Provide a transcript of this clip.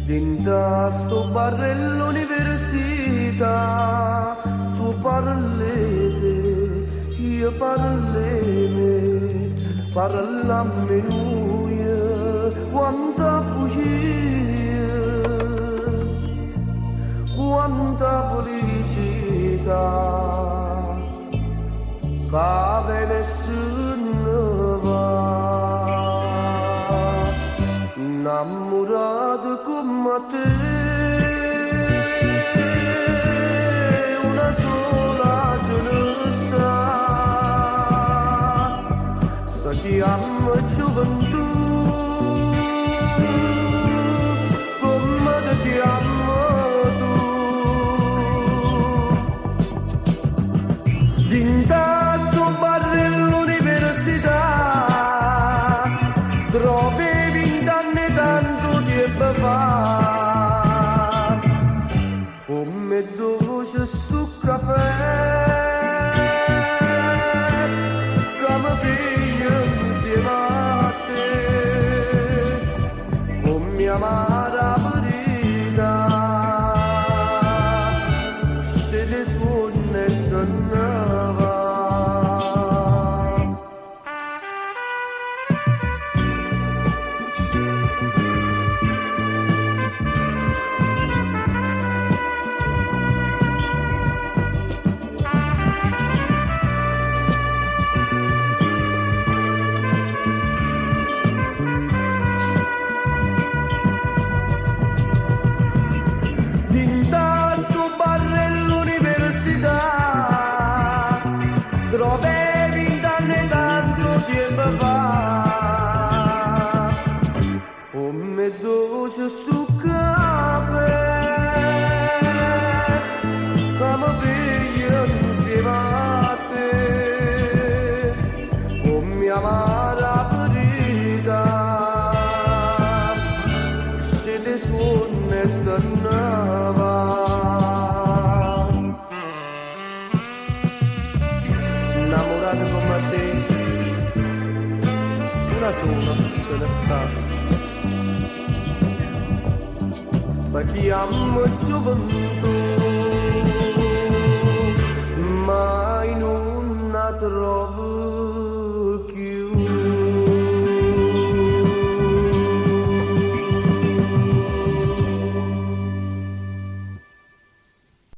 Dinda sto bar all'università, tu parli te, io parli me, parliamo noi, quanta bugia, quanta felicità, che nessuno va. Innamorato come te, una sola ce ne sta, si chiama gioventù, come ti chiamo tu. Dinda sto bar all'università, trovi come dolce su caffè, come piglio insieme a te, come amara verità, se le suone se ne va. Trovevi danne tanto tempo fa, come dolce su caffè, come piglio insieme a te, come amara verità, se le suone se ne va. Innamorato come te, una sola ce ne sta, si chiama gioventù, mai non la trovo.